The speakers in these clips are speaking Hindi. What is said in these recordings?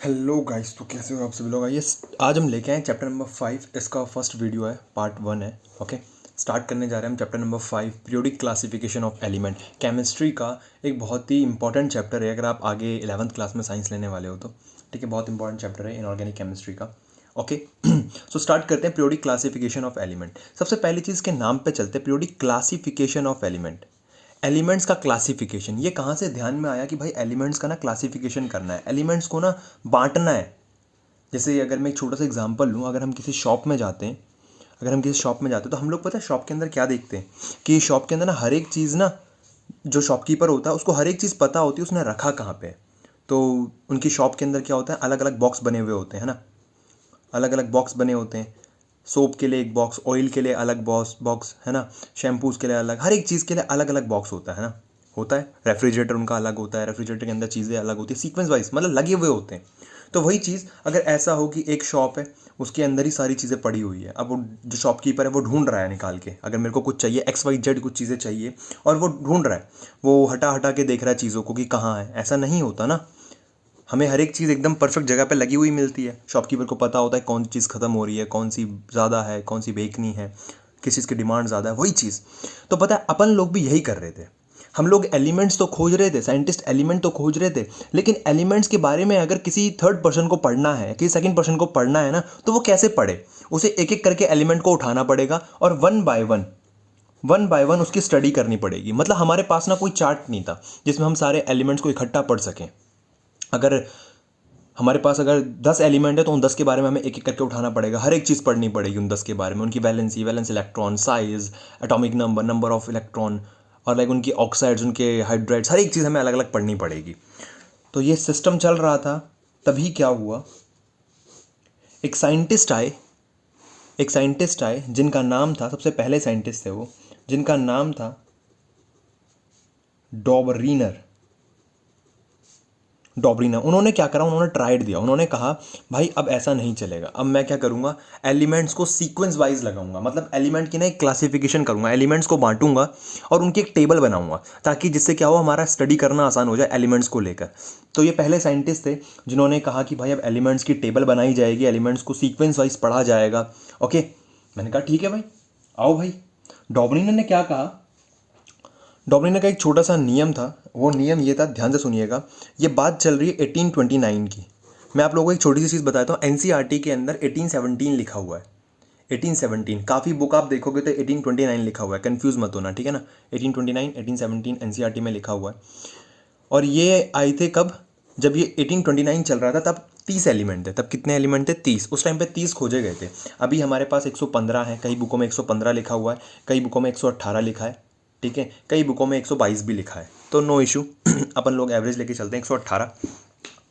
हेलो गाइस, तो कैसे हो आप सभी लोग। आइए आज हम लेके आए चैप्टर नंबर 5। इसका फर्स्ट वीडियो है, पार्ट 1 है। ओके, स्टार्ट करने जा रहे हैं हम chapter number 5, periodic classification of element. Chemistry का एक बहुत ही इंपॉर्टेंट चैप्टर है अगर आप आगे 11th क्लास में साइंस लेने वाले हो तो। ठीक है, बहुत इंपॉर्टेंट चैप्टर है इनऑर्गेनिक केमिस्ट्री का। ओके सो स्टार्ट करते हैं पीरियोडिक क्लासिफिकेशन ऑफ एलिमेंट। सबसे पहली चीज़ के नाम पे चलते हैं, periodic classification of element. Elements का क्लासिफिकेशन ये कहाँ से ध्यान में आया कि भाई एलिमेंट्स का ना क्लासिफिकेशन करना है, एलिमेंट्स को ना बांटना है। जैसे अगर मैं एक छोटा सा एग्जांपल लूँ, अगर हम किसी शॉप में जाते हैं, तो हम लोग पता है शॉप के अंदर क्या देखते हैं कि शॉप के अंदर ना हर एक चीज़ ना, जो शॉपकीपर होता है उसको हर एक चीज़ पता होती है उसने रखा कहाँ पे है। तो उनकी शॉप के अंदर क्या होता है, अलग अलग बॉक्स बने हुए होते हैं ना, अलग अलग बॉक्स बने होते हैं। सोप के लिए एक बॉक्स, ऑयल के लिए अलग बॉक्स बॉक्स है ना, शैम्पूज़ के लिए अलग, हर एक चीज़ के लिए अलग अलग बॉक्स होता है ना, होता है। रेफ्रिजरेटर उनका अलग होता है, रेफ्रिजरेटर के अंदर चीज़ें अलग होती है, सीक्वेंस वाइज मतलब लगे हुए होते हैं। तो वही चीज़ अगर ऐसा हो कि एक शॉप है, उसके अंदर ही सारी चीज़ें पड़ी हुई है, अब वो जो शॉपकीपर है वो ढूंढ रहा है निकाल के, अगर मेरे को कुछ चाहिए XYZ कुछ चीज़ें चाहिए और वो ढूंढ रहा है, वो हटा हटा के देख रहा है चीज़ों को कि कहाँ है, ऐसा नहीं होता ना। हमें हर एक चीज़ एकदम परफेक्ट जगह पे लगी हुई मिलती है। शॉपकीपर को पता होता है कौन सी चीज़ ख़त्म हो रही है, कौन सी ज़्यादा है, कौन सी बेचनी है, किस चीज़ की डिमांड ज़्यादा है, वही चीज़। तो पता है अपन लोग भी यही कर रहे थे। हम लोग एलिमेंट्स तो खोज रहे थे, साइंटिस्ट एलिमेंट तो खोज रहे थे, लेकिन एलिमेंट्स के बारे में अगर किसी थर्ड पर्सन को पढ़ना है, किसी सेकंड पर्सन को पढ़ना है ना, तो वो कैसे पढ़े। उसे एक एक करके एलिमेंट को उठाना पड़ेगा और वन बाय वन उसकी स्टडी करनी पड़ेगी। मतलब हमारे पास ना कोई चार्ट नहीं था जिसमें हम सारे एलिमेंट्स को इकट्ठा पढ़ सकें। अगर हमारे पास अगर 10 एलिमेंट है तो उन 10 के बारे में हमें एक एक करके उठाना पड़ेगा, हर एक चीज़ पढ़नी पड़ेगी उन 10 के बारे में, उनकी valency, valence electron, size, atomic number, number of electron, और लाइक उनकी ऑक्साइड्स, उनके हाइड्राइड्स, हर एक चीज़ हमें अलग अलग पढ़नी पड़ेगी। तो ये सिस्टम चल रहा था। तभी क्या हुआ, एक साइंटिस्ट आए, जिनका नाम था, सबसे पहले साइंटिस्ट थे वो, जिनका नाम था डॉबरीनर। डॉबरीना, उन्होंने क्या करा, उन्होंने ट्राइड दिया, उन्होंने कहा भाई अब ऐसा नहीं चलेगा, अब मैं क्या करूंगा, एलिमेंट्स को सीक्वेंस वाइज लगाऊंगा, मतलब एलिमेंट की ना एक क्लासिफिकेशन करूंगा, एलिमेंट्स को बांटूंगा और उनकी एक टेबल बनाऊंगा, ताकि जिससे क्या हो, हमारा स्टडी करना आसान हो जाए एलिमेंट्स को लेकर। तो ये पहले साइंटिस्ट थे जिन्होंने कहा कि भाई अब एलिमेंट्स की टेबल बनाई जाएगी, एलिमेंट्स को सीक्वेंस वाइज पढ़ा जाएगा। ओके, मैंने कहा ठीक है भाई, आओ भाई। डॉबरीना ने क्या कहा, डॉबलिन का एक छोटा सा नियम था, वो नियम ये था, ध्यान से सुनिएगा। ये बात चल रही है 1829 की। मैं आप लोगों को एक छोटी सी चीज़ बताता हूँ, NCERT के अंदर 1817 लिखा हुआ है। 1817 काफ़ी बुक आप देखोगे तो 1829 लिखा हुआ है, कंफ्यूज मत होना, ठीक है ना। 1829 1817 NCERT में लिखा हुआ है। और ये आए थे कब, जब ये 1829 चल रहा था तब 30 एलिमेंट थे। तब कितने एलिमेंट थे, 30। उस टाइम पे 30 खोजे गए थे। अभी हमारे पास 115 है, कई बुकों में 115 लिखा हुआ है, कई बुकों में 118 लिखा है, ठीक है, कई बुकों में 122 भी लिखा है, तो नो इशू अपन लोग एवरेज लेके चलते हैं 118।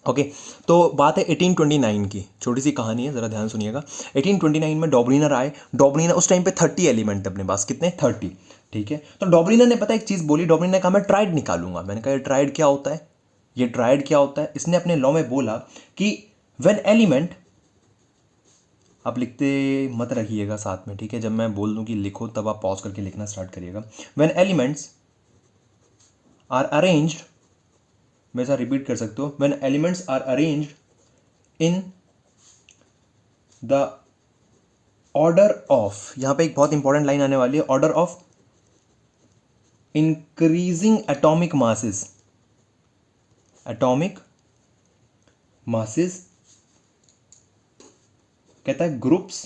ओके, तो बात है 1829 की, छोटी सी कहानी है, ज़रा ध्यान सुनिएगा। 1829 में डॉबरीनर आए। डॉबरीनर उस टाइम पे 30 एलिमेंट थे अपने पास, कितने, 30, ठीक है। तो डॉबरीनर ने पता एक चीज़ बोली, डॉबरीनर ने कहा मैं ट्राइड निकालूंगा। मैंने कहा ये ट्राइड क्या होता है, ये ट्राइड क्या होता है। इसने अपने लॉ में बोला कि व्हेन एलिमेंट, आप लिखते मत रखिएगा साथ में, ठीक है, जब मैं बोल दूं कि लिखो तब आप पॉज करके लिखना स्टार्ट करिएगा। व्हेन एलिमेंट्स आर अरेंज्ड, मैं ऐसा रिपीट कर सकते हो, when elements are arranged in the order of, यहां पे एक बहुत इंपॉर्टेंट लाइन आने वाली है, order of increasing atomic masses, atomic masses, कहता है groups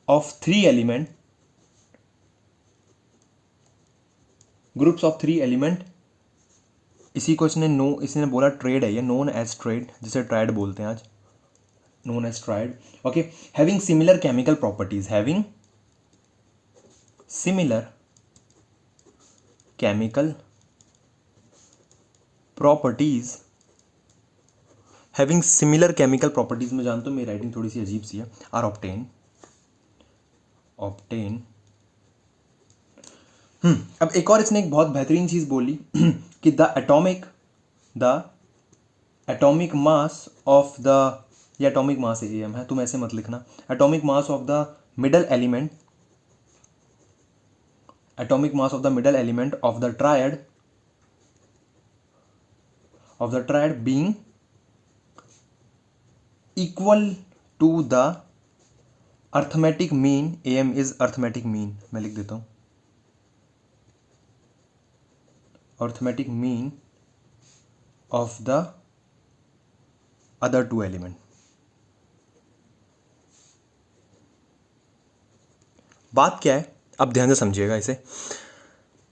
of 3 element, groups of 3 element. इसी को इसने बोला ट्रेड है ये, नोन एज ट्रेड, जिसे ट्राइड बोलते हैं आज, known as triad. Okay, having similar chemical properties, having similar chemical properties, having similar chemical properties, में जानता हूँ मेरी राइटिंग थोड़ी सी अजीब सी है, आर ऑब्टेन, ऑब्टेन। अब एक और इसने एक बहुत बेहतरीन चीज बोली कि the atomic mass of the, ये एटॉमिक मास एम है, तुम ऐसे मत लिखना, atomic mass of the middle element, atomic mass of the middle element of the triad being equal to the arithmetic mean, AM is arithmetic mean, मैं लिख देता हूं arithmetic mean of the other two element. बात क्या है, अब ध्यान से समझिएगा इसे,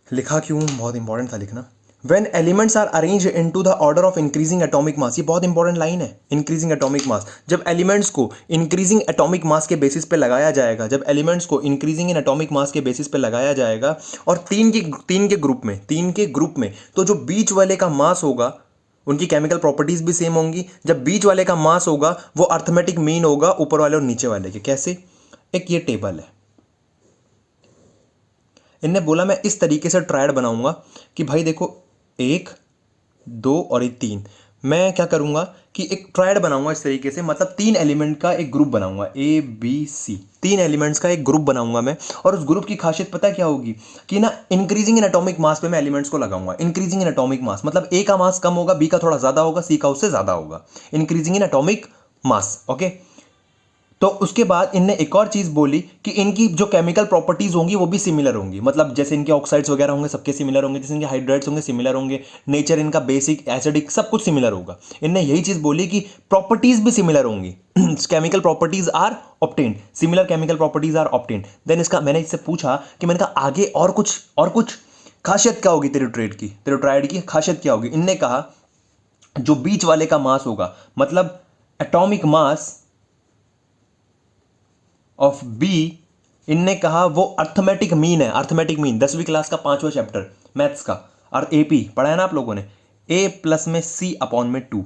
लिखा क्यों, बहुत इंपॉर्टेंट था लिखना। When elements are arranged into the order of increasing atomic mass, ये बहुत इंपॉर्टेंट लाइन है, इंक्रीजिंग एटॉमिक मास। जब एलिमेंट्स को इंक्रीजिंग एटॉमिक मास के बेसिस पे लगाया जाएगा, जब एलिमेंट्स को इंक्रीजिंग इन एटॉमिक मास के बेसिस पे लगाया जाएगा और तीन के ग्रुप में, तो जो बीच वाले का मास होगा उनकी केमिकल प्रॉपर्टीज भी सेम होंगी। जब बीच वाले का मास होगा वो अर्थमेटिक मीन होगा ऊपर वाले और नीचे वाले के। कैसे, एक ये टेबल है, इनने बोला मैं इस तरीके से ट्रायड बनाऊंगा कि भाई देखो 1 2 और ये 3, मैं क्या करूंगा कि एक ट्रायड बनाऊंगा इस तरीके से, मतलब 3 एलिमेंट का एक ग्रुप बनाऊंगा, ABC, 3 एलिमेंट्स का एक ग्रुप बनाऊंगा मैं। और उस ग्रुप की खासियत पता क्या होगी कि ना इंक्रीजिंग इन एटॉमिक मास पे मैं एलिमेंट्स को लगाऊंगा। इंक्रीजिंग इन एटॉमिक मास मतलब A का मास कम होगा, B का थोड़ा ज्यादा होगा, C का उससे ज्यादा होगा। Increasing in atomic mass, okay. तो उसके बाद इनने एक और चीज बोली कि इनकी जो केमिकल प्रॉपर्टीज होंगी वो भी सिमिलर होंगी, मतलब जैसे इनके ऑक्साइड्स वगैरह होंगे सबके सिमिलर होंगे, जैसे इनके हाइड्राइड्स होंगे सिमिलर होंगे, नेचर इनका बेसिक एसिडिक सब कुछ सिमिलर होगा। इनने यही चीज बोली कि प्रॉपर्टीज भी सिमिलर होंगी, chemical properties are obtained, similar chemical properties are obtained. Then इसका मैंने इससे पूछा कि मैंने कहा आगे और कुछ खासियत क्या होगी तेरे ट्रायड की खासियत क्या होगी। इनने कहा जो बीच वाले का मास होगा, मतलब एटॉमिक मास ऑफ B, इनने कहा वो अर्थमेटिक मीन है। अर्थमेटिक मीन 10वीं क्लास का 5वां चैप्टर मैथ्स का और AP पढ़ा है ना आप लोगों ने, A प्लस में C अपॉन में 2,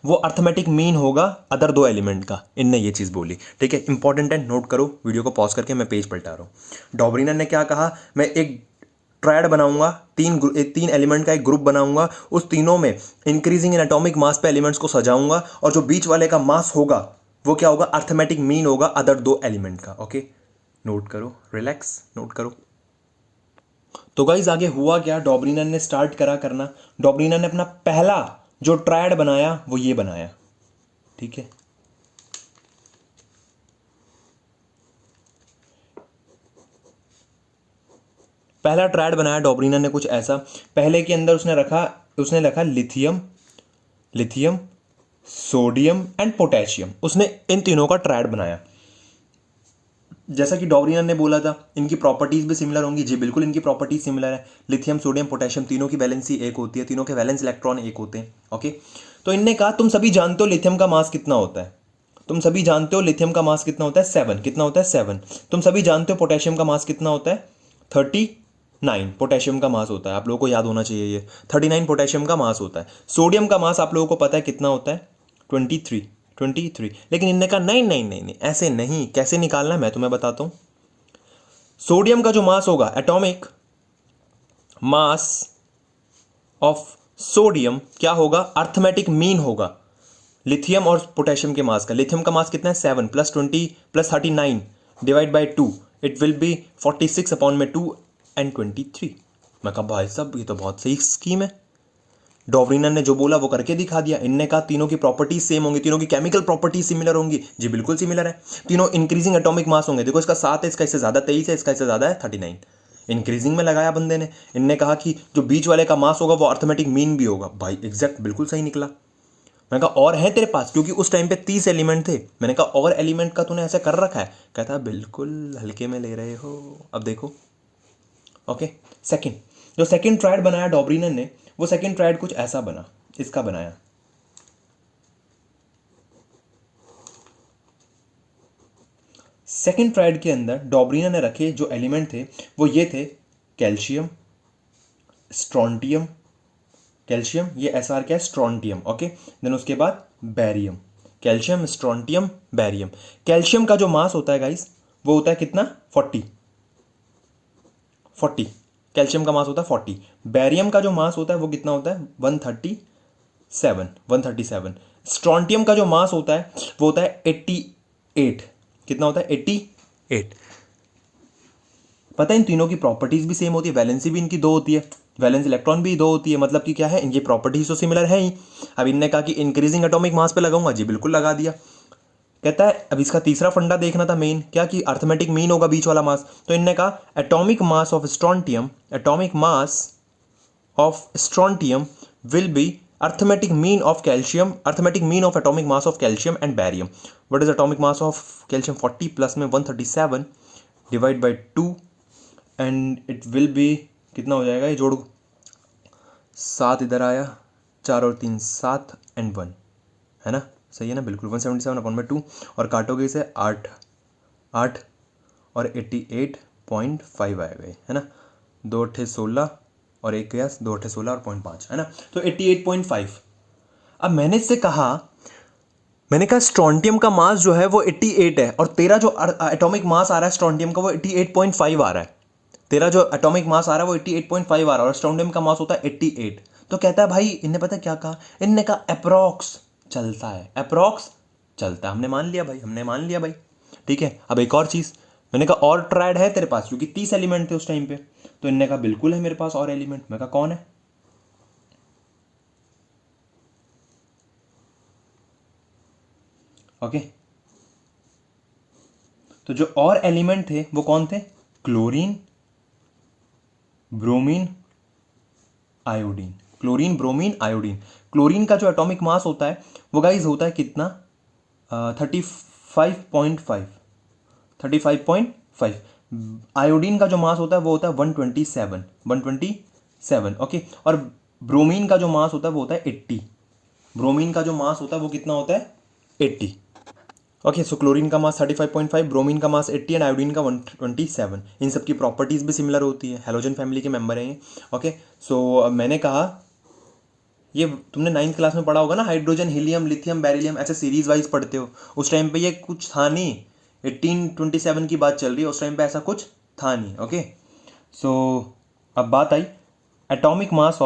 वो अर्थमेटिक मीन होगा अदर 2 एलिमेंट का। इनने ये चीज़ बोली, ठीक है, इंपॉर्टेंट है, नोट करो। वीडियो को पॉज करके मैं पेज पलटा रहा हूँ। डॉबरीनर ने क्या कहा, मैं एक ट्रायड बनाऊंगा, 3 एलिमेंट का एक ग्रुप बनाऊंगा, उस तीनों में इंक्रीजिंग इन एटॉमिक मास पे एलिमेंट्स को सजाऊंगा और जो बीच वाले का मास होगा वो क्या होगा, अर्थमेटिक मीन होगा अदर 2 एलिमेंट का। ओके, नोट करो, रिलैक्स, नोट करो। तो गाइस आगे हुआ क्या, डॉबरीनर ने स्टार्ट करा करना। डॉबरीनर ने अपना पहला जो ट्रायड बनाया वो ये बनाया, ठीक है। पहला ट्रायड बनाया डॉबरीनर ने कुछ ऐसा, पहले के अंदर उसने रखा लिथियम सोडियम एंड पोटेशियम, उसने इन तीनों का ट्रायड बनाया। जैसा कि डॉबरीनर ने बोला था इनकी प्रॉपर्टीज भी सिमिलर होंगी, जी बिल्कुल इनकी प्रॉपर्टीज सिमिलर है। लिथियम सोडियम पोटेशियम तीनों की वैलेंसी 1 होती है, तीनों के वैलेंस इलेक्ट्रॉन 1 होते हैं। ओके, तो इनने कहा तुम सभी जानते हो लिथियम का मास कितना होता है, तुम सभी जानते हो लिथियम का मास कितना होता है 7, कितना होता है 7। तुम सभी जानते हो पोटेशियम का मास कितना होता है 39 पोटेशियम का मास होता है, आप लोगों को याद होना चाहिए ये 39 पोटेशियम का मास होता है। सोडियम का मास आप लोगों को पता है कितना होता है 23। लेकिन इनने कहा नहीं, ऐसे नहीं, कैसे निकालना है मैं तुम्हें बताता हूं। सोडियम का जो मास होगा, एटॉमिक मास ऑफ सोडियम क्या होगा, अर्थमेटिक मीन होगा लिथियम और पोटेशियम के मास का। लिथियम का मास कितना है 7 + 20 + 39 divide by 2, it will be 46 upon में 2 एंड 23। मैं कहा भाई साहब ये तो बहुत सही स्कीम है। डॉबरीनर ने जो बोला वो करके दिखा दिया। इनने कहा तीनों की प्रॉपर्टीज सेम होंगी, तीनों की केमिकल प्रॉपर्टीज सिमिलर होंगी, जी बिल्कुल सिमिलर है। तीनों इंक्रीजिंग एटॉमिक मास होंगे, देखो इसका 7 है, इसका इससे ज्यादा 23 है, इसका इससे ज्यादा है 39, इंक्रीजिंग में लगाया बंदे ने। इनने कहा कि जो बीच वाले का मास होगा वो अर्थमेटिक मीन भी होगा, भाई एग्जैक्ट बिल्कुल सही निकला। मैंने कहा और है तेरे पास, क्योंकि उस टाइम पे 30 एलिमेंट थे। मैंने कहा और एलिमेंट का तूने ऐसा कर रखा है, कहता बिल्कुल हल्के में ले रहे हो। अब देखो, ओके, जो सेकंड ट्रायड बनाया डॉबरीनर ने, वो सेकंड ट्रायड कुछ ऐसा बना, इसका बनाया। सेकंड ट्रायड के अंदर डॉबरीनर ने रखे जो एलिमेंट थे वो ये थे, कैल्शियम, स्ट्रोंटियम, कैल्शियम ये SR क्या है स्ट्रोंटियम, ओके। देन उसके बाद barium, calcium strontium barium. Calcium का जो मास होता है गाइस वो होता है कितना 40, कैल्शियम का मास होता है 40। बैरियम का जो मास होता है वो कितना होता है 137। स्ट्रोंटियम का जो मास होता है वो होता है 88, कितना होता है 88। पता है इन तीनों की प्रॉपर्टीज भी सेम होती है, वैलेंसी भी इनकी 2 होती है, वैलेंस इलेक्ट्रॉन भी 2 होती है, मतलब कि क्या है इनकी प्रॉपर्टीज तो सिमिलर है ही। अब इनने कहा कि इंक्रीजिंग एटॉमिक मास पे लगाऊंगा, जी बिल्कुल लगा दिया। कहता है अब इसका तीसरा फंडा देखना था मेन, क्या कि अर्थमेटिक मीन होगा बीच वाला मास। तो इनने कहा atomic mass of strontium, atomic mass of strontium will be arithmetic mean of calcium, arithmetic mean of atomic mass of calcium and barium. What is atomic mass of calcium? 40 plus में 137 divide by 2 and it will be, कितना हो जाएगा ये जोड़, 7 इधर आया, 4 और 3 7 एंड 1, है ना, सही है ना, बिल्कुल 177 अपॉन में 2 और काटोगे इसे 8 8 और 88.5 आएगा ये, है ना, 2 8 16 और एक गया 2 8 16 और 0.5, है ना, तो 88.5। अब मैंने इससे कहा, मैंने कहा स्ट्रॉन्टियम का मास जो है वो 88 है और तेरा जो एटॉमिक मास आ रहा है स्ट्रॉन्टियम का वो 88.5 आ रहा है, तेरा जो एटॉमिक मास आ रहा है वो 88.5 आ रहा है और स्ट्रॉन्टियम का मास होता है 88। तो कहता है भाई, इनने पता क्या कहा, इनने कहा अप्रॉक्स चलता है, अप्रॉक्स चलता है। हमने मान लिया भाई, हमने मान लिया भाई, ठीक है। अब एक और चीज़, मैंने कहा और ट्रायड है तेरे पास, क्योंकि 30 एलिमेंट थे उस टाइम पे, तो इनने कहा बिल्कुल है मेरे पास और एलिमेंट। मैं कहा कौन है, ओके। तो जो और एलिमेंट थे वो कौन थे, chlorine, bromine, iodine, chlorine, bromine, iodine. Chlorine का जो एटॉमिक मास होता है वो गाइज होता है कितना, 35.5, 35.5। आयोडीन का जो मास होता है वो होता है 127, 127, ओके। और ब्रोमीन का जो मास होता है वो होता है 80, ब्रोमीन का जो मास होता है वो कितना होता है 80, ओके। सो क्लोरीन का मास 35.5, ब्रोमीन का मास 80 एंड आयोडीन का 127। इन सब की प्रॉपर्टीज भी सिमिलर होती है, हेलोजन फैमिली के मेंबर हैं ये, ओके। सो मैंने कहा, ये तुमने 9th क्लास में पढ़ा होगा ना, हाइड्रोजन, हीलियम, लिथियम, बेरिलियम, ऐसे सीरीज वाइज पढ़ते हो। उस टाइम पे ये कुछ था नहीं, 1827 की बात चल रही है, उस टाइम पे ऐसा कुछ था नहीं, ओके। सो अब बात आई एटॉमिक मास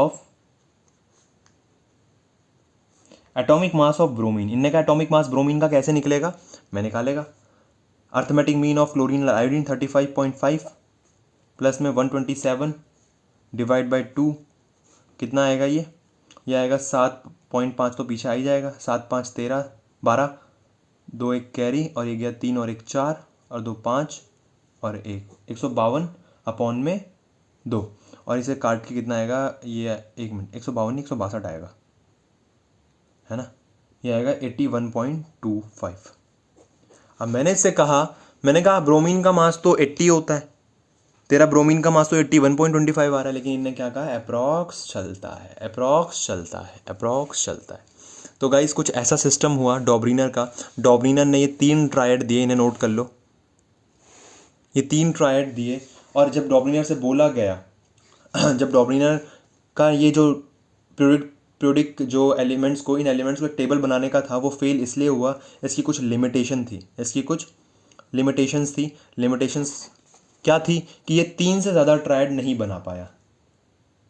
ऑफ ब्रोमीन। इनने का एटॉमिक मास ब्रोमीन का कैसे निकलेगा, मैं निकालेगा, arithmetic mean of chlorine iodine 35.5 plus में 127 डिवाइड बाई 2, कितना आएगा ये आएगा 7.5, तो पीछे आ ही जाएगा, 7 5 13 12, 2 1 कैरी और ये गया 3 और 1 4 और 2 5 और 152 अपॉन में 2, और इसे काट के कितना आएगा ये, 1 मिनट, 152 नहीं 162 आएगा, है ना, ये आएगा 81.25। अब मैंने इससे कहा, मैंने कहा ब्रोमीन का मास तो 80 होता है, तेरा ब्रोमीन का मास तो 81.25 आ रहा है, लेकिन इनने क्या कहा, अप्रॉक्स चलता है, अप्रॉक्स चलता है, अप्रॉक्स चलता है। तो गाइस कुछ ऐसा सिस्टम हुआ डॉब्रीनर का, डॉब्रीनर ने ये 3 ट्रायड दिए, इन्हें नोट कर लो, ये 3 ट्रायड दिए। और जब डॉब्रीनर से बोला गया जब डॉब्रीनर का ये जो पीरियोडिक जो एलिमेंट्स को, इन एलिमेंट्स को एक टेबल बनाने का था, वो फेल इसलिए हुआ, इसकी कुछ लिमिटेशन थी, इसकी कुछ लिमिटेशंस थी। लिमिटेशंस क्या थी कि ये 3 से ज़्यादा ट्रायड नहीं बना पाया।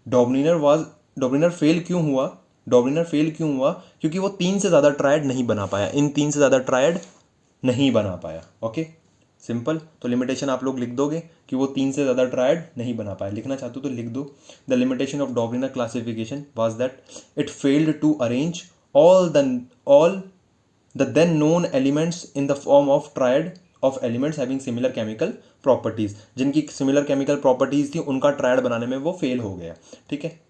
डॉब्रीनर फेल क्यों हुआ, डॉब्रीनर फेल क्यों हुआ, क्योंकि वो 3 से ज़्यादा ट्रायड नहीं बना पाया, इन 3 से ज़्यादा ट्रायड नहीं बना पाया, ओके, सिंपल। तो लिमिटेशन आप लोग लिख दोगे कि वो 3 से ज़्यादा ट्रायड नहीं बना पाया, लिखना चाहते हो तो लिख दो। The limitation of Dobereiner classification was that it failed to arrange all the then known elements in the form of triad of elements having similar chemical properties। जिनकी सिमिलर केमिकल प्रॉपर्टीज थी उनका ट्रायड बनाने में वो फेल हो गया, ठीक है,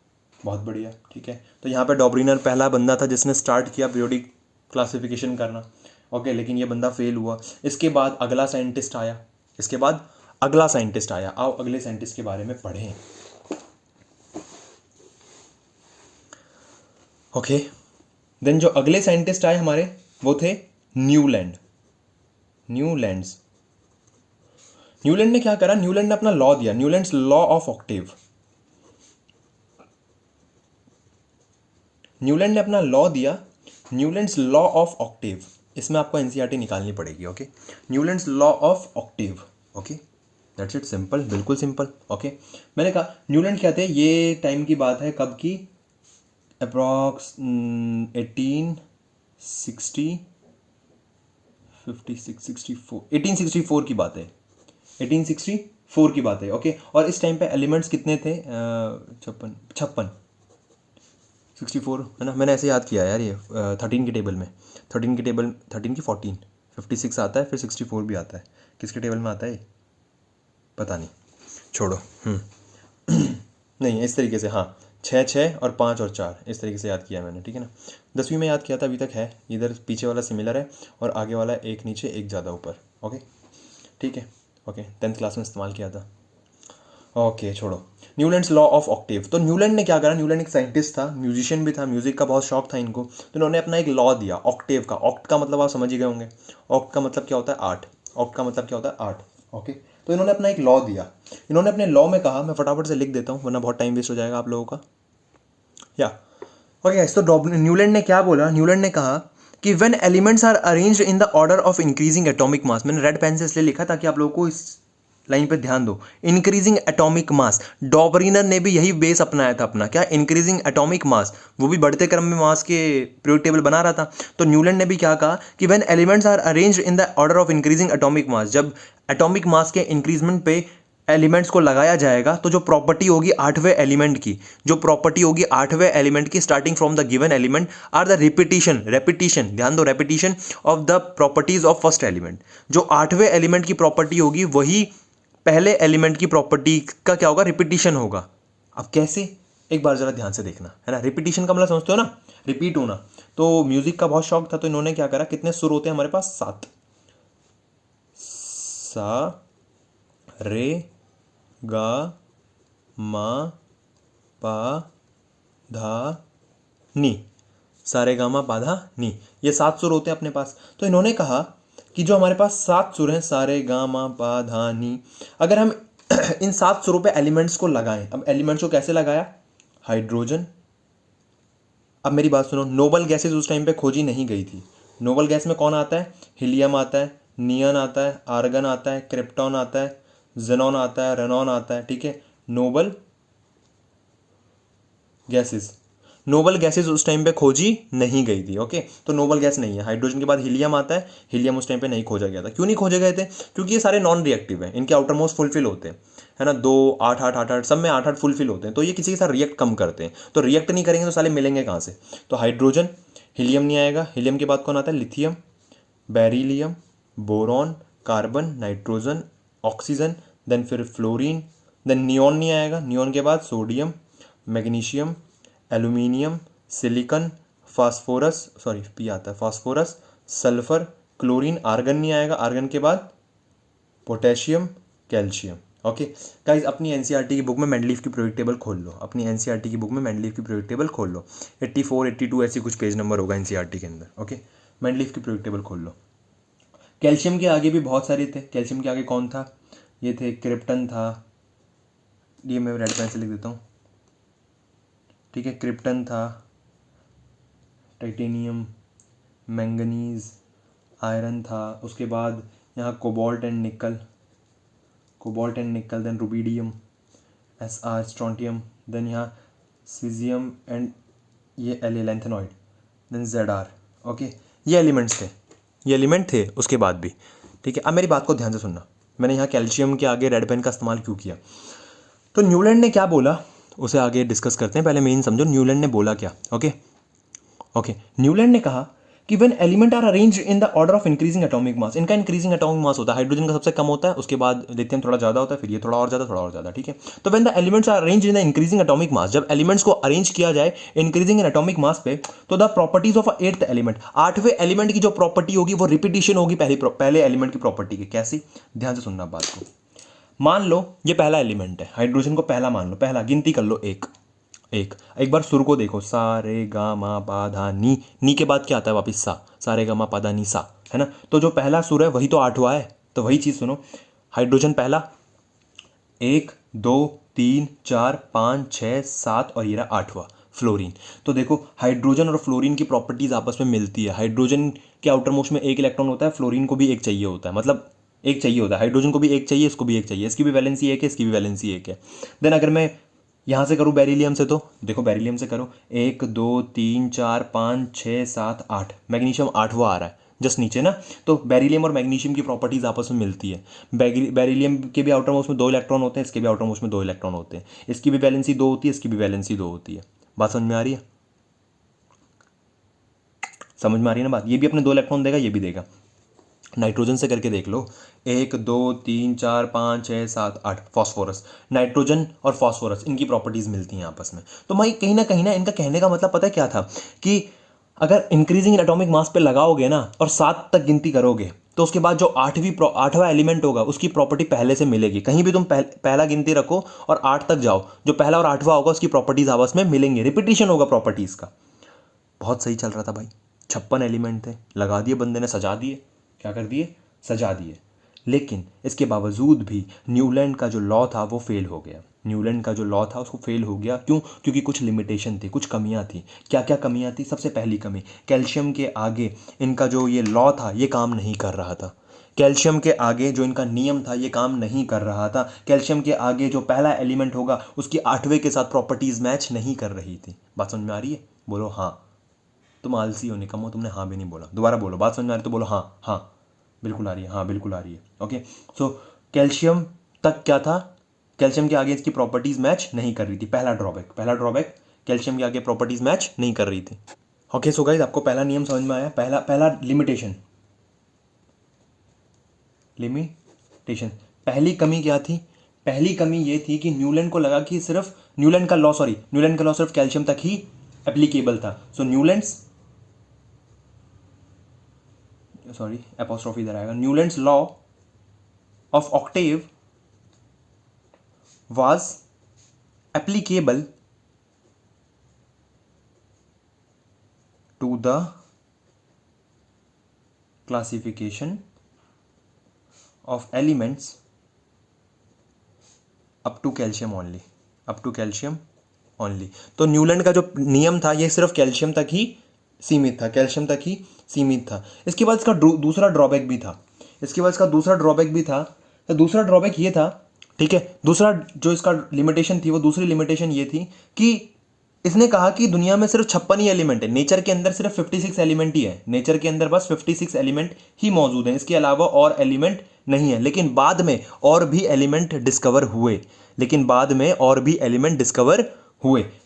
बहुत बढ़िया, ठीक है। तो यहाँ पे डॉब्रीनर पहला बंदा था जिसने स्टार्ट किया पीरियोडिक क्लासिफिकेशन करना, ओके, लेकिन ये बंदा फेल हुआ। इसके बाद अगला साइंटिस्ट आया, इसके बाद अगला साइंटिस्ट आया, आओ अगले साइंटिस्ट के बारे में पढ़ें, ओके। देन जो अगले साइंटिस्ट आए हमारे वो थे न्यूलैंड ने क्या करा, न्यूलैंड ने अपना लॉ दिया, Newlands law of octave. Newland ने अपना लॉ दिया, न्यूलैंड्स लॉ ऑफ ऑक्टेव। इसमें आपको एनसीईआरटी निकालनी पड़ेगी, okay. Newlands law of Octave, okay, that's it, simple, बिल्कुल सिंपल, ओके। मैंने कहा न्यूलैंड क्या थे, ये टाइम की बात है, कब की, अप्रॉक्स 1864 की बात है, 1864 की बात है, ओके। और इस टाइम पे एलिमेंट्स कितने थे, 56 64, है ना, मैंने ऐसे याद किया यार, ये 13 की टेबल में, 13 की 14, 56 आता है, फिर 64 भी आता है। किसके टेबल में आता है? पता नहीं, छोड़ो। नहीं, इस तरीके से, हाँ, 6 6 और 5 और 4, इस तरीके से याद किया मैंने, ठीक है ना। 10वीं में याद किया था, अभी तक है। इधर पीछे वाला सिमिलर है और आगे वाला एक नीचे एक ज़्यादा ऊपर। ओके, ठीक है। ओके, 10th क्लास में इस्तेमाल किया था। ओके, छोड़ो। Newlands law of Octave. तो न्यूलैंड ने क्या करा, न्यूलैंड एक साइंटिस्ट था, म्यूजिशियन भी था, म्यूजिक का बहुत शौक था इनको। तो इन्होंने अपना एक लॉ दिया ऑक्टेव का। ऑक्ट का मतलब आप समझ ही गए होंगे। ऑक्ट का मतलब क्या होता है? 8। ऑक्ट का मतलब क्या होता है? 8। ओके, तो इन्होंने अपना एक लॉ दिया। इन्होंने अपने लॉ में कहा, मैं फटाफट से लिख देता हूँ वरना बहुत टाइम वेस्ट हो जाएगा आप लोगों का। या ओके, तो न्यूलैंड ने क्या बोला? न्यूलैंड ने कहा कि when elements are arranged in the order of increasing atomic mass. मैंने रेड पेन से इसलिए लिखा ताकि आप लोगों को इस लाइन पे ध्यान दो। इंक्रीजिंग एटॉमिक मास, डॉबरिनर ने भी यही बेस अपनाया था अपना, क्या? इंक्रीजिंग एटॉमिक मास। वो भी बढ़ते क्रम में मास के पीरियोडिक टेबल बना रहा था। तो न्यूलैंड ने भी क्या कहा कि when elements are arranged in the order of increasing atomic mass, जब एटॉमिक मास के इंक्रीजमेंट पे एलिमेंट्स को लगाया जाएगा तो जो प्रॉपर्टी होगी आठवें एलिमेंट की, जो प्रॉपर्टी होगी आठवें एलिमेंट की starting from the given element are the repetition, ध्यान दो, repetition of the properties of first element. जो आठवें एलिमेंट की प्रॉपर्टी होगी वही पहले एलिमेंट की प्रॉपर्टी का क्या होगा? रिपीटिशन होगा। अब कैसे? एक बार जरा ध्यान से देखना, है ना। रिपीटिशन का मतलब समझते हो ना, रिपीट होना। तो म्यूजिक का बहुत शौक था, तो इन्होंने क्या करा, कितने सुर होते हैं हमारे पास? 7। सा, रे, गा, मा, पा, धा, नी। सारे गामा पाधा नी, ये 7 सुर होते हैं अपने पास। तो इन्होंने कहा कि जो हमारे पास 7 सुर हैं, सारे गामा पा धा नी, अगर हम इन 7 सुरों पे एलिमेंट्स को लगाएं। अब एलिमेंट्स को कैसे लगाया? हाइड्रोजन। अब मेरी बात सुनो, नोबल गैसेस उस टाइम पे खोजी नहीं गई थी। नोबल गैस में कौन आता है? हीलियम आता है, नियन आता है, आर्गन आता है, क्रिप्टॉन आता है, जेनॉन आता है, रेनॉन आता है, ठीक है। नोबल गैसेस, नोबल गैसेस उस टाइम पे खोजी नहीं गई थी। ओके, तो नोबल गैस नहीं है। हाइड्रोजन के बाद हीलियम आता है, हीलियम उस टाइम पे नहीं खोजा गया था। क्यों नहीं खोजे गए थे? क्योंकि ये सारे नॉन रिएक्टिव हैं, इनके आउटर मोस्ट फुलफिल होते हैं, है ना। 2 8 8 8 8 सब में 8 8 फुलफिल होते हैं, तो ये किसी के साथ रिएक्ट कम करते हैं। तो रिएक्ट नहीं करेंगे तो साले मिलेंगे कहाँ से? तो हाइड्रोजन, हीलियम नहीं आएगा। हीलियम के बाद कौन आता है? Lithium, beryllium, boron, carbon, nitrogen, oxygen, then फिर फ्लोरीन, देन नियॉन नहीं आएगा। नियॉन के बाद sodium, magnesium, aluminium, silicon, phosphorus, sorry P आता है, फास्फोरस, सल्फर, क्लोरीन, आर्गन नहीं आएगा। आर्गन के बाद पोटेशियम, कैल्शियम। ओके गाइज, अपनी एनसीईआरटी की बुक में मेंडलीफ की पीरियोडिक टेबल खोल लो। अपनी एनसीईआरटी की बुक में मेंडलीफ की पीरियोडिक टेबल खोल लो। 84 82 ऐसी कुछ पेज नंबर होगा एनसीईआरटी के अंदर। ओके, मेंडलीफ की पीरियोडिक टेबल खोल लो। कैल्शियम के आगे भी बहुत सारे थे। कैल्शियम के आगे कौन था? ये थे, क्रिप्टन था, ये मैं रेड पेन से लिख देता हूँ, ठीक है। क्रिप्टन था, टाइटेनियम, मैंगनीज, आयरन था। उसके बाद यहाँ cobalt and nickel, then rubidium, SR, strontium, then यहाँ सीजियम एंड ये एलेंथेनॉइड, देन ZR। ओके, ये एलिमेंट्स थे, ये एलिमेंट थे उसके बाद भी, ठीक है। अब मेरी बात को ध्यान से सुनना, मैंने यहाँ कैल्शियम के आगे रेड पेन का इस्तेमाल क्यों किया। तो न्यूलैंड ने क्या बोला उसे आगे डिस्कस करते हैं, पहले मेन समझो न्यूलैंड ने बोला क्या। ओके, न्यूलैंड ने कहा कि when element are arranged in the order of increasing atomic mass. इनका इंक्रीजिंग एटॉमिक मास होता है, हाइड्रोजन का सबसे कम होता है, उसके बाद लिथियम थोड़ा ज़्यादा होता है, फिर ये थोड़ा और ज़्यादा, ठीक है। तो when the elements are arranged in the increasing atomic mass, जब एलिमेंट्स को अरेंज किया जाए इंक्रीजिंग इन एटॉमिक मास पे, तो the properties of eighth element, आठवें एलिमेंट की जो प्रॉपर्टी होगी वो रिपीटिशन होगी पहले एलिमेंट की प्रॉपर्टी की। कैसी? ध्यान से सुनना बात को। मान लो ये पहला एलिमेंट है, हाइड्रोजन को पहला मान लो, पहला गिनती कर लो, एक बार सुर को देखो, सा रे गा मा पा धा नी, नी के बाद क्या आता है वापिस? सा रे गा मा पा धा नी, सा, है ना। तो जो पहला सुर है वही तो आठवां है। तो वही चीज़ सुनो, हाइड्रोजन पहला, 1 2 3 4 5 6 7 और ये रहा आठवां, फ्लोरीन। तो देखो हाइड्रोजन और फ्लोरीन की प्रॉपर्टीज आपस में मिलती है। हाइड्रोजन के आउटर मोस्ट में एक इलेक्ट्रॉन होता है, फ्लोरीन को भी एक चाहिए होता है, मतलब एक चाहिए होता है। हाइड्रोजन को भी एक चाहिए, इसको भी एक चाहिए, इसकी भी वैलेंसी एक है, इसकी भी वैलेंसी एक है। देन अगर मैं यहाँ से करूँ बेरिलियम से, तो देखो बेरिलियम से करो, 1 2 3 4 5 6 7 8, मैग्नीशियम आठवां आ रहा है जस्ट नीचे ना। तो बेरिलियम और मैग्नीशियम की प्रॉपर्टीज आपस में मिलती है। बेरिलियम के भी आउटर मोस्ट में 2 इलेक्ट्रॉन होते हैं, इसके भी आउटर मोस्ट में 2 इलेक्ट्रॉन होते हैं, इसकी भी वैलेंसी 2 होती है, इसकी भी वैलेंसी 2 होती है। बात समझ में आ रही है? समझ में आ रही है ना बात? ये भी अपने 2 इलेक्ट्रॉन देगा, ये भी देगा। नाइट्रोजन से करके देख लो, 1 2 3 4 5 6 7 8 फॉस्फोरस, नाइट्रोजन और फॉस्फोरस इनकी प्रॉपर्टीज़ मिलती हैं आपस में। तो भाई कहीं ना इनका कहने का मतलब पता है क्या था कि अगर इंक्रीजिंग इन एटॉमिक मास पे लगाओगे ना और 7 तक गिनती करोगे तो उसके बाद जो आठवां एलिमेंट होगा उसकी प्रॉपर्टी पहले से मिलेगी। कहीं भी तुम पहला गिनती रखो और 8 तक जाओ, जो पहला और आठवां होगा उसकी प्रॉपर्टीज आपस में मिलेंगे, रिपीटिशन होगा प्रॉपर्टीज का। बहुत सही चल रहा था भाई, 56 एलिमेंट थे, लगा दिए बंदे ने, सजा दिए। क्या कर दिए? सजा दिए। लेकिन इसके बावजूद भी न्यूलैंड का जो लॉ था वो फेल हो गया। न्यूलैंड का जो लॉ था उसको फेल हो गया। क्यों? क्योंकि कुछ लिमिटेशन थी, कुछ कमियां थी। क्या क्या कमियां थी? सबसे पहली कमी, कैल्शियम के आगे इनका जो ये लॉ था ये काम नहीं कर रहा था। कैल्शियम के आगे जो इनका नियम था ये काम नहीं कर रहा था। कैल्शियम के आगे जो पहला एलिमेंट होगा उसकी 8वें के साथ प्रॉपर्टीज मैच नहीं कर रही थी। बात समझ में आ रही है? बोलो हाँ। तुम आलसी हो, निकम्मो, तुमने हाँ भी नहीं बोला। दोबारा बोलो, बात समझ में आ रही है तो बोलो हाँ। हाँ बिल्कुल आ रही है, हाँ बिल्कुल आ रही है। ओके, सो कैल्शियम तक क्या था? कैल्शियम के आगे इसकी प्रॉपर्टीज मैच नहीं कर रही थी। पहला ड्रॉबैक कैल्शियम के आगे प्रॉपर्टीज मैच नहीं कर रही थी। ओके, सो गाइस आपको पहला नियम समझ में आया? पहला लिमिटेशन। पहली कमी क्या थी? पहली कमी ये थी कि न्यूलैंड को लगा कि सिर्फ न्यूलैंड का लॉ सिर्फ कैल्शियम तक ही एप्लीकेबल था। सो एपोस्ट्रोफी इधर आएगा। Newlands law of Octave was applicable to the classification of elements up to calcium only। तो न्यूलैंड का जो नियम था ये सिर्फ कैल्शियम तक ही सीमित था। इसके बाद इसका दूसरा ड्रॉबैक भी था। तो दूसरा ड्रॉबैक ये था, ठीक है, दूसरा जो इसका लिमिटेशन थी वो दूसरी लिमिटेशन ये थी कि इसने कहा कि दुनिया में सिर्फ 56 ही एलिमेंट है, नेचर के अंदर सिर्फ 56 एलिमेंट ही है, नेचर के अंदर बस 56 एलिमेंट ही मौजूद हैं, इसके अलावा और एलिमेंट नहीं है। लेकिन बाद में और भी एलिमेंट डिस्कवर हुए।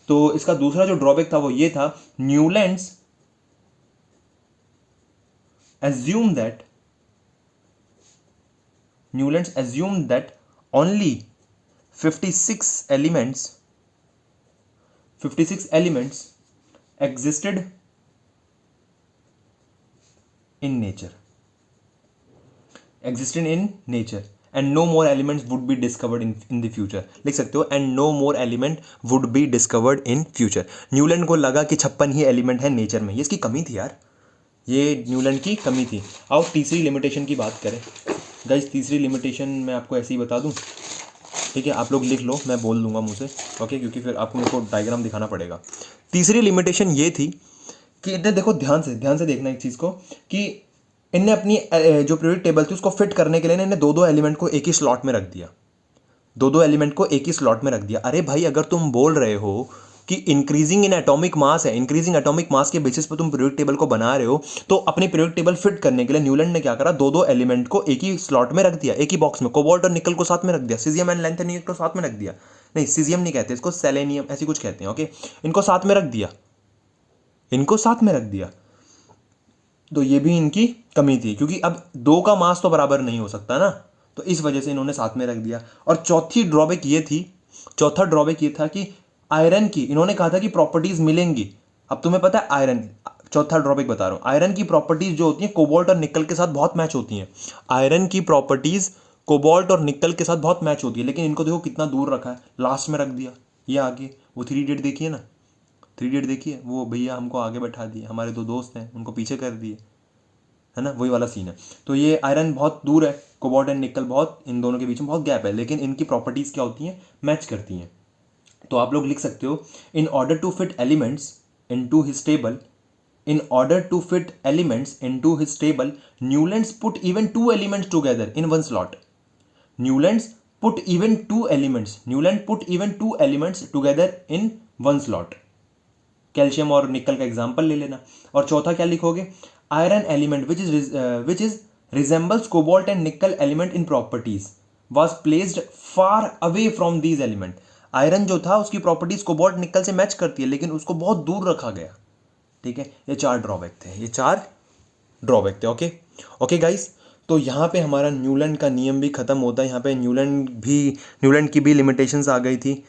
तो इसका दूसरा जो ड्रॉबैक था वो ये था, Newlands assumed that only 56 elements existed in nature and no more elements would be discovered in the future। लिख सकते हो and no more element would be discovered in future। Newland को लगा कि 56 ही एलिमेंट है नेचर में। ये इसकी कमी थी यार, ये न्यूलैंड की कमी थी। आओ तीसरी लिमिटेशन की बात करें। गाइस तीसरी लिमिटेशन मैं आपको ऐसे ही बता दूं, ठीक है, आप लोग लिख लो, मैं बोल दूंगा मुंह से, ओके, क्योंकि फिर आपको मेरे को डायग्राम दिखाना पड़ेगा। तीसरी लिमिटेशन ये थी कि इन्हें देखो, ध्यान से देखना एक चीज़ को, कि इनने अपनी जो पीरियोडिक टेबल थी उसको फिट करने के लिए इन्हें दो एलिमेंट को एक ही स्लॉट में रख दिया। अरे भाई, अगर तुम बोल रहे हो कि इंक्रीजिंग एटॉमिक मास के बेसिस पर तुम पीरियोडिक टेबल को बना रहे हो, तो अपनी पीरियोडिक टेबल फिट करने के लिए न्यूलैंड ने क्या करा, दो एलिमेंट को एक ही स्लॉट में रख दिया, एक ही बॉक्स में। कोबाल्ट और निकल को साथ में रख दिया, सीजियम एंड लैंथेनियम को साथ में रख दिया। नहीं, सीजियम नहीं कहते इसको, सेलेनियम ऐसी कुछ कहते हैं। ओके, इनको साथ में रख दिया। तो ये भी इनकी कमी थी, क्योंकि अब दो का मास तो बराबर नहीं हो सकता ना, तो इस वजह से इन्होंने साथ में रख दिया। और चौथा ड्रॉबैक ये था कि आयरन की, इन्होंने कहा था कि प्रॉपर्टीज मिलेंगी। अब तुम्हें पता है आयरन, चौथा ड्रॉबैक बता रहा हूं, आयरन की प्रॉपर्टीज जो होती हैं कोबाल्ट और निकल के साथ बहुत मैच होती हैं। लेकिन इनको देखो कितना दूर रखा है, लास्ट में रख दिया। ये आगे वो 3 इडियट देखिए ना, वो भैया हमको आगे बैठा दिए, हमारे 2 दोस्त हैं उनको पीछे कर दिए, है ना, वही वाला सीन है। तो ये आयरन बहुत दूर है, कोबाल्ट एंड निकल बहुत, इन दोनों के बीच में बहुत गैप है, लेकिन इनकी प्रॉपर्टीज क्या होती हैं, मैच करती हैं। तो आप लोग लिख सकते हो, in order to fit elements into his table, Newlands put even 2 elements together in one slot. Newland put even 2 elements together in one slot. Calcium और निकल का एग्जांपल ले लेना। और चौथा क्या लिखोगे, iron element which is resembles cobalt and निकल element in properties was placed far away from these element. Iron जो था उसकी प्रॉपर्टीज कोबाल्ट निकल से मैच करती है, लेकिन उसको बहुत दूर रखा गया। ठीक है, ये 4 ड्रॉबैक थे। ओके गाइस, तो यहाँ पे हमारा न्यूलैंड का नियम भी ख़त्म होता है। यहाँ पे न्यूलैंड की भी लिमिटेशंस आ गई थी,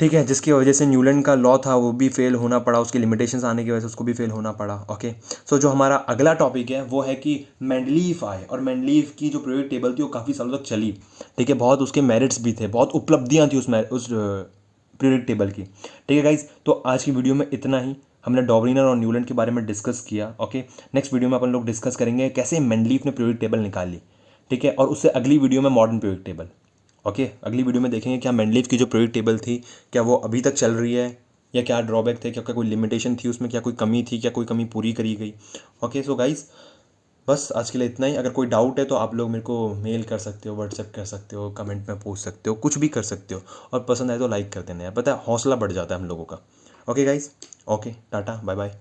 ठीक है, जिसकी वजह से न्यूलैंड का लॉ था वो भी फेल होना पड़ा, उसकी लिमिटेशंस आने की वजह से उसको भी फेल होना पड़ा। ओके, सो जो हमारा अगला टॉपिक है वो है कि मेंडलीफ आए, और मेंडलीफ की जो पीरियोडिक टेबल थी वो काफ़ी सालों तक चली, ठीक है, बहुत उसके मेरिट्स भी थे, बहुत उपलब्धियाँ थी उस पीरियोडिक टेबल की। ठीक है गाइज, तो आज की वीडियो में इतना ही। हमने डॉबरिनर और न्यूलैंड के बारे में डिस्कस किया। ओके, नेक्स्ट वीडियो में अपन लोग डिस्कस करेंगे कैसे मेंडलीफ ने पीरियोडिक टेबल निकाली, ठीक है, और उससे अगली वीडियो में मॉडर्न पीरियोडिक टेबल। ओके, अगली वीडियो में देखेंगे क्या मेंडलीफ की जो पीरियोडिक टेबल थी क्या वो अभी तक चल रही है, या क्या ड्रॉबैक थे, क्या कोई लिमिटेशन थी उसमें, क्या कोई कमी थी, क्या कोई कमी पूरी करी गई। ओके, सो गाइज बस आज के लिए इतना ही। अगर कोई डाउट है तो आप लोग मेरे को मेल कर सकते हो, व्हाट्सएप कर सकते हो, कमेंट में पूछ सकते हो, कुछ भी कर सकते हो, और पसंद आए तो लाइक कर देना यार, पता है हौसला बढ़ जाता है हम लोगों का। Okay guys, okay, tata, bye bye.